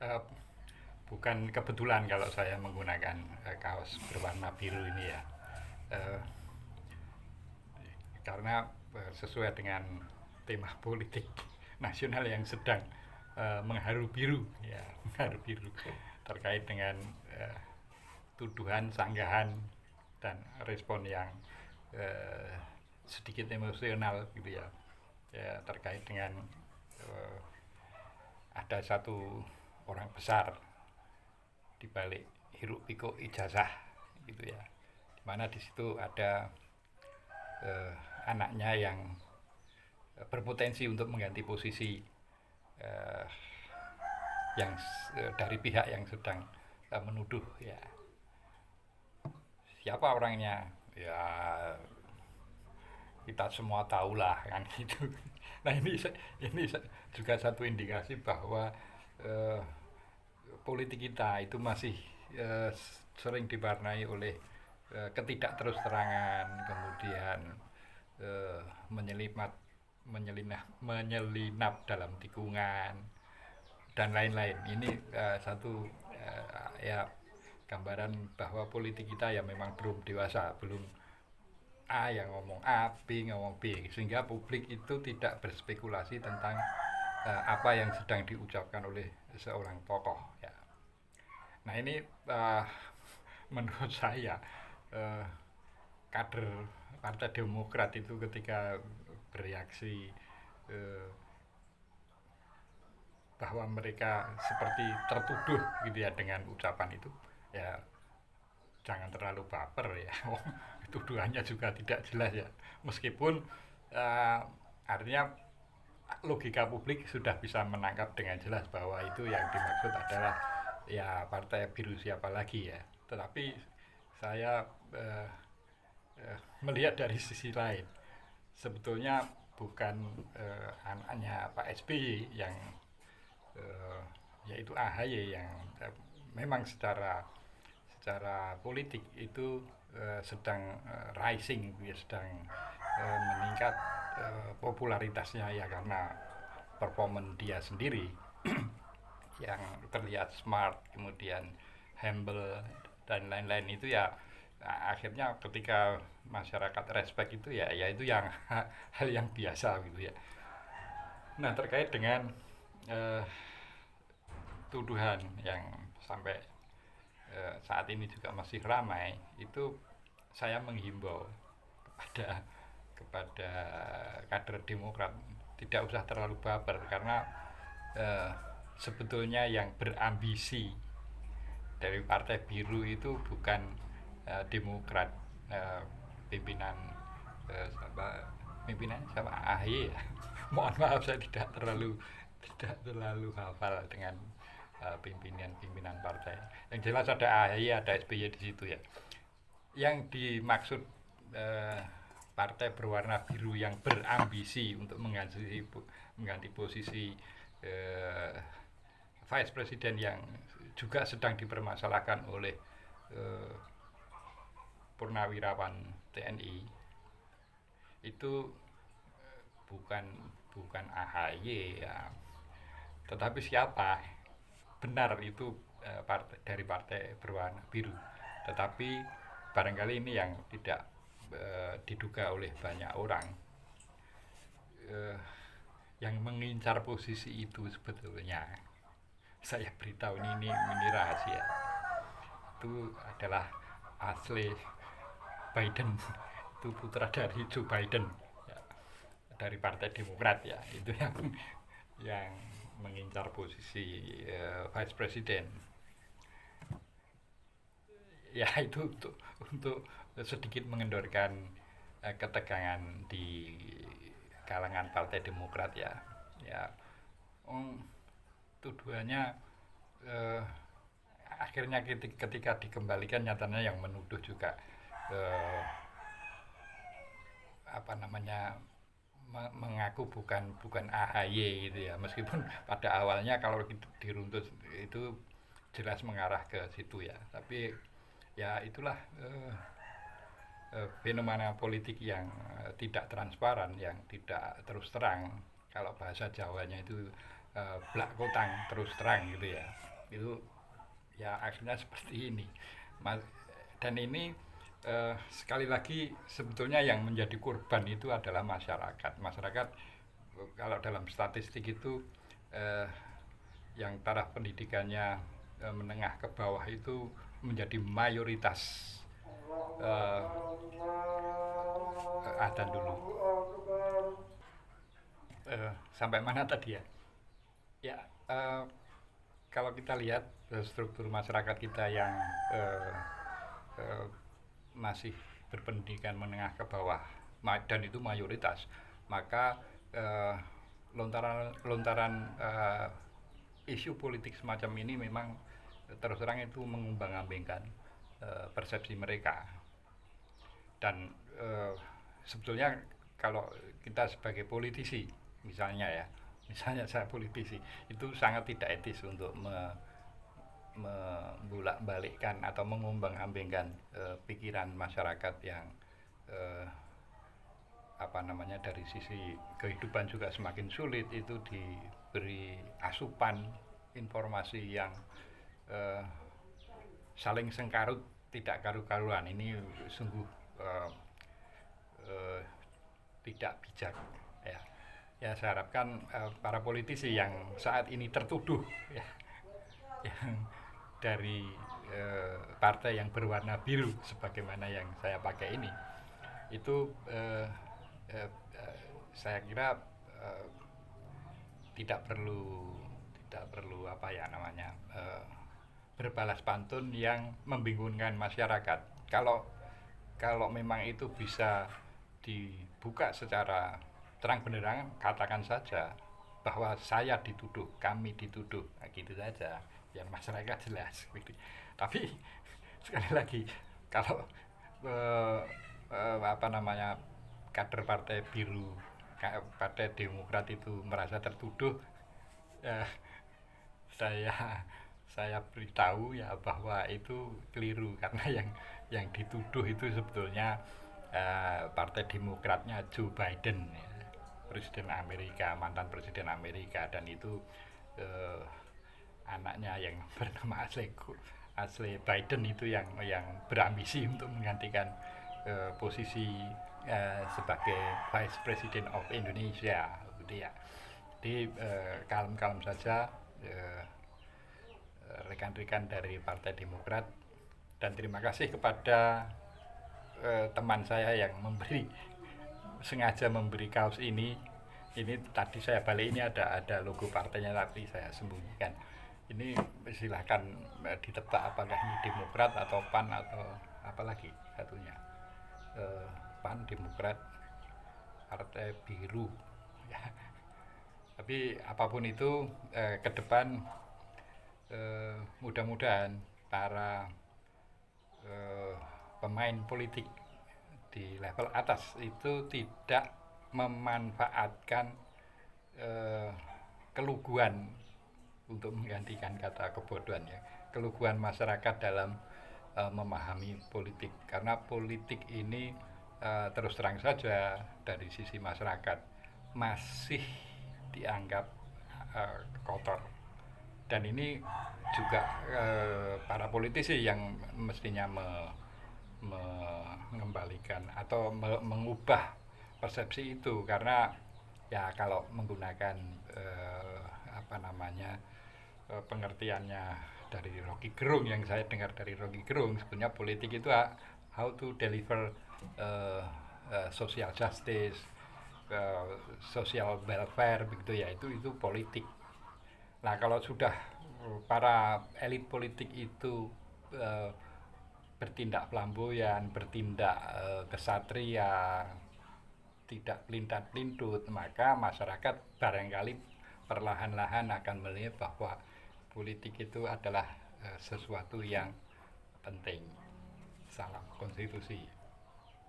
Eh, bukan kebetulan kalau saya menggunakan kaos berwarna biru ini ya. Eh, karena sesuai dengan tema politik nasional yang sedang mengharu biru ya, mengharu biru terkait dengan eh, tuduhan, sanggahan dan respon yang eh, sedikit emosional gitu ya, ya terkait dengan eh, ada satu orang besar di balik hiruk pikuk ijazah gitu ya, dimana di situ ada eh, anaknya yang berpotensi untuk mengganti posisi eh, yang dari pihak yang sedang menuduh ya. Siapa orangnya ya, kita semua tahulah kan gitu. Nah ini juga satu indikasi bahwa eh, politik kita itu masih sering diwarnai oleh ketidakterus terangan, kemudian eh, menyelimat menyelinap dalam tikungan dan lain-lain. Ini satu ya gambaran bahwa politik kita ya memang belum dewasa, belum A yang ngomong A, B ngomong B, sehingga publik itu tidak berspekulasi tentang apa yang sedang diucapkan oleh seorang tokoh ya. Nah ini menurut saya uh, kader Partai Demokrat itu ketika bereaksi uh, bahwa mereka seperti tertuduh gitu ya dengan ucapan itu, ya jangan terlalu baper ya. Tuduhannya juga tidak jelas ya, meskipun uh, artinya logika publik sudah bisa menangkap dengan jelas bahwa itu yang dimaksud adalah ya partai biru siapa lagi ya. Tetapi saya uh, melihat dari sisi lain, sebetulnya bukan anaknya Pak SBY yang uh, yaitu AHY yang memang secara politik itu sedang rising, ya, sedang meningkat popularitasnya ya karena performan dia sendiri yang terlihat smart, kemudian humble dan lain-lain itu ya. Akhirnya ketika masyarakat respect itu ya, ya itu yang hal yang biasa gitu ya. Nah terkait dengan eh, tuduhan yang sampai saat ini juga masih ramai itu, saya menghimbau kepada kepada kader Demokrat tidak usah terlalu baper, karena eh, sebetulnya yang berambisi dari Partai Biru itu bukan Demokrat, eh, pimpinan pimpinan sama AHY ya. Mohon maaf saya tidak terlalu hafal dengan pimpinan-pimpinan partai. Yang jelas ada AHY, ada SBY di situ ya. Yang dimaksud eh, partai berwarna biru yang berambisi untuk mengganti posisi eh, vice president yang juga sedang dipermasalahkan oleh eh, purnawirawan TNI itu bukan bukan AHY ya, tetapi siapa benar itu dari partai berwarna biru, tetapi barangkali ini yang tidak diduga oleh banyak orang, eh, yang mengincar posisi itu sebetulnya saya beritahu ini rahasia, itu adalah asli Biden, itu putra dari Joe Biden ya, dari Partai Demokrat ya, itu yang mengincar posisi vice president ya. Itu untuk sedikit mengendorkan ketegangan di kalangan Partai Demokrat ya. Ya, tuduhannya eh, akhirnya ketika dikembalikan nyatanya yang menuduh juga eh, apa namanya mengaku bukan bukan AHY gitu ya, meskipun pada awalnya kalau diruntut itu jelas mengarah ke situ ya, tapi ya itulah fenomena politik yang tidak transparan, yang tidak terus terang. Kalau bahasa Jawanya itu belak kotang terus terang gitu ya. Itu ya akhirnya seperti ini. Dan ini sekali lagi sebetulnya yang menjadi korban itu adalah masyarakat kalau dalam statistik itu eh, yang taraf pendidikannya menengah ke bawah itu menjadi mayoritas. eh, Ada dulu. Sampai mana tadi ya? Ya, kalau kita lihat struktur masyarakat kita yang eh, eh, masih berpendidikan menengah ke bawah dan itu mayoritas, maka eh, lontaran isu politik semacam ini memang terus terang itu mengembang-ambingkan persepsi mereka. Dan sebetulnya kalau kita sebagai politisi misalnya saya politisi, itu sangat tidak etis untuk membulak-balikkan atau mengombang-ambingkan pikiran masyarakat yang eh, dari sisi kehidupan juga semakin sulit, itu diberi asupan informasi yang eh, saling sengkarut, tidak karu-karuan. Ini sungguh eh, eh, tidak bijak, ya. Ya, saya harapkan para politisi yang saat ini tertuduh, ya, yang dari partai yang berwarna biru sebagaimana yang saya pakai ini, itu eh, saya kira eh, tidak perlu apa ya namanya, berbalas pantun yang membingungkan masyarakat. Kalau memang itu bisa dibuka secara terang benderang, katakan saja bahwa saya dituduh, kami dituduh, nah, gitu saja, biar masyarakat jelas. Tapi sekali lagi, kalau eh, kader partai biru, partai Demokrat itu merasa tertuduh, eh, saya saya beritahu ya bahwa itu keliru, karena yang dituduh itu sebetulnya partai Demokratnya Joe Biden, ya, presiden Amerika, mantan presiden Amerika. Dan itu eh, anaknya yang bernama asli Biden itu yang berambisi untuk menggantikan posisi sebagai Vice President of Indonesia, gitu ya. Jadi kalem-kalem saja rekan-rekan dari Partai Demokrat, dan terima kasih kepada teman saya yang sengaja memberi kaos ini. Tadi saya balik, ini ada logo partainya tapi saya sembunyikan. Ini silahkan ditebak apakah ini Demokrat atau PAN atau apalagi satunya. PAN, Demokrat, Partai Biru, ya. Tapi apapun itu, ke depan mudah-mudahan para pemain politik di level atas itu tidak memanfaatkan keluguan untuk menggantikan kata kebodohan, ya, keluguan masyarakat dalam memahami politik. Karena politik ini terus terang saja dari sisi masyarakat masih dianggap kotor. Dan ini juga para politisi yang mestinya mengembalikan atau mengubah persepsi itu. Karena ya kalau menggunakan pengertiannya dari Rocky Gerung, yang saya dengar dari Rocky Gerung, sebenarnya politik itu how to deliver social justice, social welfare, begitu ya. Itu politik. Nah, kalau sudah para elit politik itu bertindak flamboyan, bertindak kesatria, tidak pelintat-pelintut, maka masyarakat barangkali perlahan-lahan akan melihat bahwa politik itu adalah sesuatu yang penting. Salam konstitusi.